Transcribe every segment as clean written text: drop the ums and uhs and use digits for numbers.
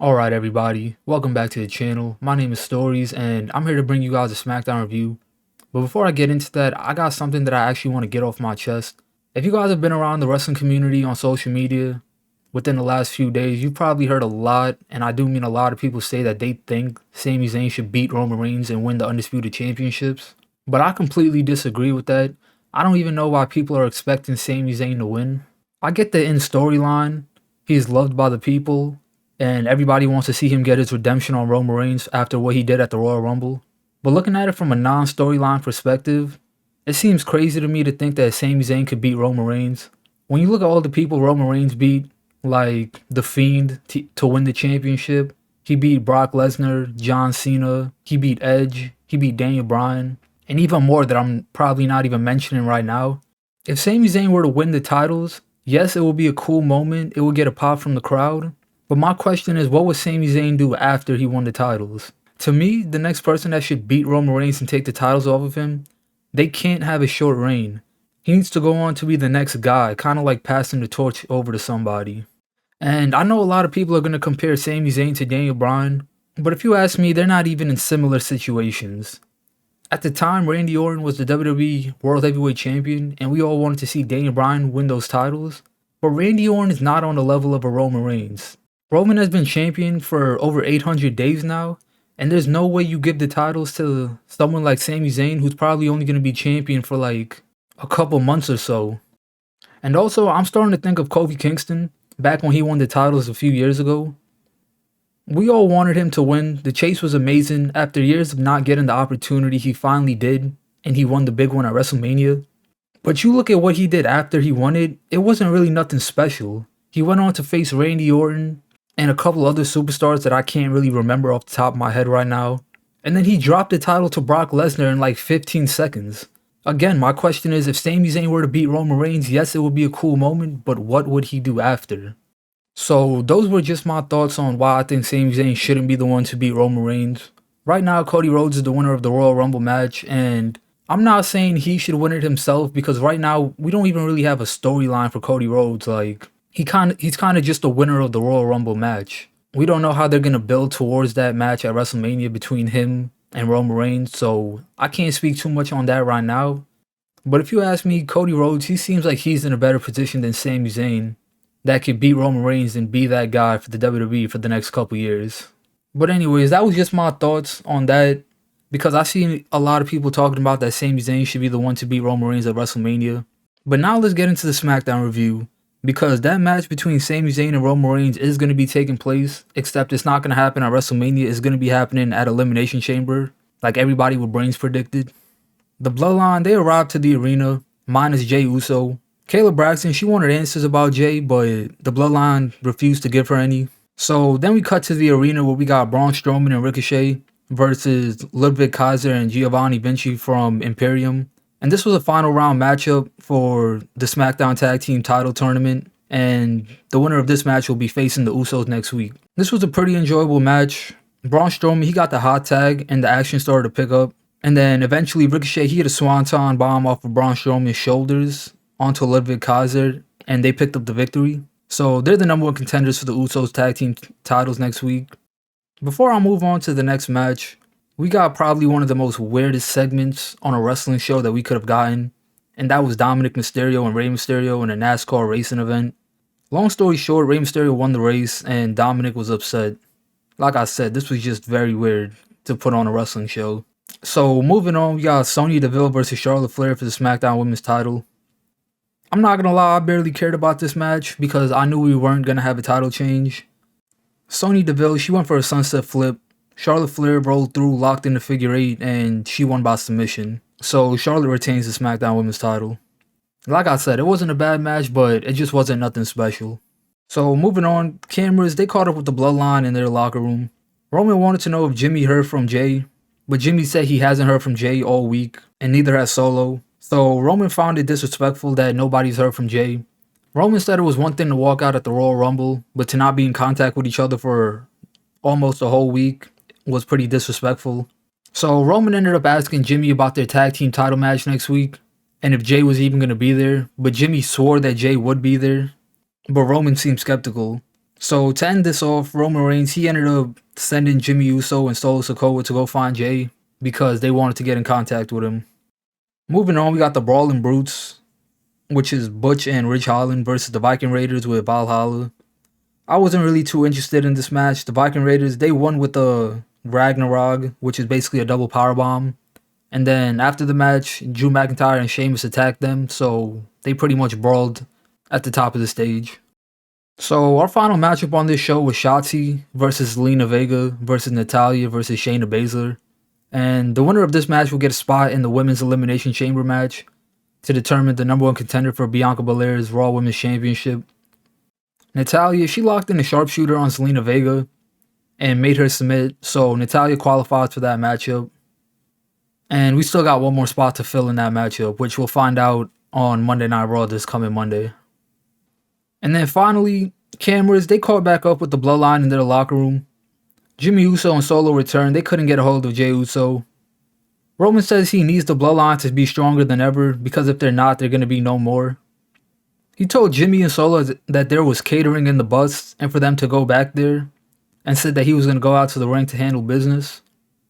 Alright everybody, welcome back to the channel. My name is Stories and I'm here to bring you guys a Smackdown review. But before I get into that, I got something that I actually want to get off my chest. If you guys have been around the wrestling community on social media within the last few days, you've probably heard a lot, and I do mean a lot of people say that they think Sami Zayn should beat Roman Reigns and win the Undisputed Championships. But I completely disagree with that. I don't even know why people are expecting Sami Zayn to win. I get the in storyline, he's loved by the people, and everybody wants to see him get his redemption on Roman Reigns after what he did at the Royal Rumble. But looking at it from a non-storyline perspective, it seems crazy to me to think that Sami Zayn could beat Roman Reigns. When you look at all the people Roman Reigns beat, like The Fiend to win the championship, he beat Brock Lesnar, John Cena, he beat Edge, he beat Daniel Bryan, and even more that I'm probably not even mentioning right now. If Sami Zayn were to win the titles, yes, it will be a cool moment, it will get a pop from the crowd, but my question is, what would Sami Zayn do after he won the titles? To me, the next person that should beat Roman Reigns and take the titles off of him, they can't have a short reign. He needs to go on to be the next guy, kind of like passing the torch over to somebody. And I know a lot of people are going to compare Sami Zayn to Daniel Bryan, but if you ask me, they're not even in similar situations. At the time, Randy Orton was the WWE World Heavyweight Champion, and we all wanted to see Daniel Bryan win those titles, but Randy Orton is not on the level of a Roman Reigns. Roman has been champion for over 800 days now, and there's no way you give the titles to someone like Sami Zayn, who's probably only going to be champion for like a couple months or so. And also, I'm starting to think of Kofi Kingston, back when he won the titles a few years ago. We all wanted him to win. The chase was amazing. After years of not getting the opportunity, he finally did, and he won the big one at WrestleMania. But you look at what he did after he won it, it wasn't really nothing special. He went on to face Randy Orton and a couple other superstars that I can't really remember off the top of my head right now. And then he dropped the title to Brock Lesnar in like 15 seconds. Again, my question is, if Sami Zayn were to beat Roman Reigns, yes, it would be a cool moment, but what would he do after? So those were just my thoughts on why I think Sami Zayn shouldn't be the one to beat Roman Reigns. Right now, Cody Rhodes is the winner of the Royal Rumble match, and I'm not saying he should win it himself, because right now we don't even really have a storyline for Cody Rhodes. Like, he's kind of just the winner of the Royal Rumble match. We don't know how they're going to build towards that match at WrestleMania between him and Roman Reigns, so I can't speak too much on that right now. But if you ask me, Cody Rhodes, he seems like he's in a better position than Sami Zayn that could beat Roman Reigns and be that guy for the WWE for the next couple years. But anyways, that was just my thoughts on that, because I see a lot of people talking about that Sami Zayn should be the one to beat Roman Reigns at WrestleMania. But now let's get into the Smackdown review, because that match between Sami Zayn and Roman Reigns is going to be taking place, except it's not going to happen at WrestleMania. It's going to be happening at Elimination Chamber, like everybody with brains predicted. The Bloodline, they arrived to the arena, minus Jey Uso. Kayla Braxton, she wanted answers about Jey, but the Bloodline refused to give her any. So then we cut to the arena where we got Braun Strowman and Ricochet versus Ludwig Kaiser and Giovanni Vinci from Imperium. And this was a final round matchup for the SmackDown Tag Team title tournament, and the winner of this match will be facing the Usos next week. This was a pretty enjoyable match. Braun Strowman, he got the hot tag, and the action started to pick up. And then eventually Ricochet, he hit a swanton bomb off of Braun Strowman's shoulders onto Ludwig Kaiser, and they picked up the victory. So they're the number one contenders for the Usos Tag Team titles next week. Before I move on to the next match, we got probably one of the most weirdest segments on a wrestling show that we could have gotten, and that was Dominic Mysterio and Rey Mysterio in a NASCAR racing event. Long story short, Rey Mysterio won the race, and Dominic was upset. Like I said, this was just very weird to put on a wrestling show. So moving on, we got Sonya Deville versus Charlotte Flair for the SmackDown Women's title. I'm not gonna lie, I barely cared about this match because I knew we weren't gonna have a title change. Sonya Deville, she went for a sunset flip. Charlotte Flair rolled through, locked in the figure eight, and she won by submission. So Charlotte retains the SmackDown Women's title. Like I said, it wasn't a bad match, but it just wasn't nothing special. So moving on, cameras, they caught up with the Bloodline in their locker room. Roman wanted to know if Jimmy heard from Jey, but Jimmy said he hasn't heard from Jey all week, and neither has Solo. So Roman found it disrespectful that nobody's heard from Jey. Roman said it was one thing to walk out at the Royal Rumble, but to not be in contact with each other for almost a whole week was pretty disrespectful. So Roman ended up asking Jimmy about their tag team title match next week, and if Jey was even going to be there, but Jimmy swore that Jey would be there, but Roman seemed skeptical. So to end this off, Roman Reigns, he ended up sending Jimmy Uso and Solo Sikoa to go find Jay because they wanted to get in contact with him. Moving on, we got the Brawling Brutes, which is Butch and Ridge Holland versus the Viking Raiders with Valhalla. I wasn't really too interested in this match. The Viking Raiders, they won with the Ragnarok, which is basically a double powerbomb. And then after the match, Drew McIntyre and Sheamus attacked them, so they pretty much brawled at the top of the stage. So our final matchup on this show was Shotzi versus Zelina Vega versus Natalya versus Shayna Baszler. And the winner of this match will get a spot in the Women's Elimination Chamber match to determine the number one contender for Bianca Belair's Raw Women's Championship. Natalya, she locked in a sharpshooter on Zelina Vega and made her submit, so Natalya qualifies for that matchup. And we still got one more spot to fill in that matchup, which we'll find out on Monday Night Raw this coming Monday. And then finally, cameras, they caught back up with the Bloodline in their locker room. Jimmy Uso and Solo returned. They couldn't get a hold of Jey Uso. Roman says he needs the Bloodline to be stronger than ever because if they're not, they're going to be no more. He told Jimmy and Solo that there was catering in the bus and for them to go back there, and said that he was going to go out to the ring to handle business.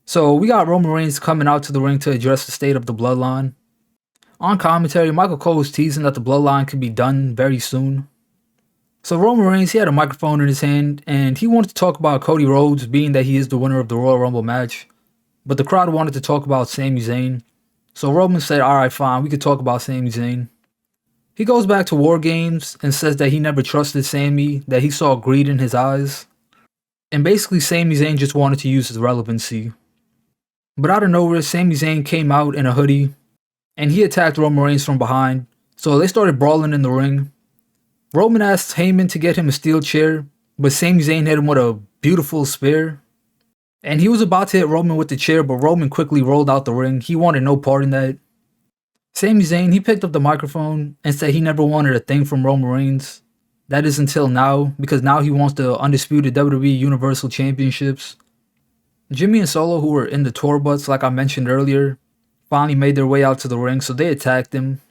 So we got Roman Reigns coming out to the ring to address the state of the Bloodline. On commentary, Michael Cole was teasing that the Bloodline could be done very soon. So Roman Reigns, he had a microphone in his hand, and he wanted to talk about Cody Rhodes, being that he is the winner of the Royal Rumble match. But the crowd wanted to talk about Sami Zayn. So Roman said, alright fine, we could talk about Sami Zayn. He goes back to War Games and says that he never trusted Sami, that he saw greed in his eyes. And basically Sami Zayn just wanted to use his relevancy. But out of nowhere, Sami Zayn came out in a hoodie, and he attacked Roman Reigns from behind. So they started brawling in the ring. Roman asked Heyman to get him a steel chair, but Sami Zayn hit him with a beautiful spear. And he was about to hit Roman with the chair, but Roman quickly rolled out the ring. He wanted no part in that. Sami Zayn, he picked up the microphone and said he never wanted a thing from Roman Reigns. That is until now, because now he wants the undisputed WWE Universal Championships. Jimmy and Solo, who were in the tour bus like I mentioned earlier, finally made their way out to the ring, so they attacked him.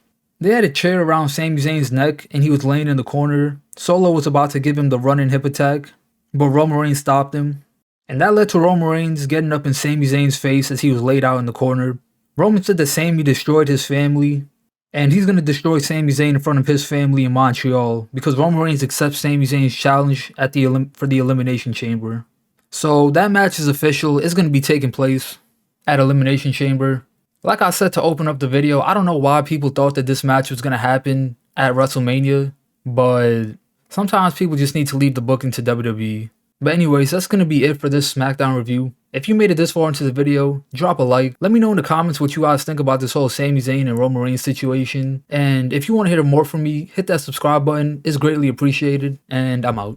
They had a chair around Sami Zayn's neck, and he was laying in the corner. Solo was about to give him the running hip attack, but Roman Reigns stopped him. And that led to Roman Reigns getting up in Sami Zayn's face as he was laid out in the corner. Roman said that Sami destroyed his family, and he's going to destroy Sami Zayn in front of his family in Montreal, because Roman Reigns accepts Sami Zayn's challenge at for the Elimination Chamber. So that match is official. It's going to be taking place at Elimination Chamber. Like I said to open up the video, I don't know why people thought that this match was going to happen at WrestleMania, but sometimes people just need to leave the booking to WWE. But anyways, that's going to be it for this SmackDown review. If you made it this far into the video, drop a like. Let me know in the comments what you guys think about this whole Sami Zayn and Roman Reigns situation. And if you want to hear more from me, hit that subscribe button. It's greatly appreciated, and I'm out.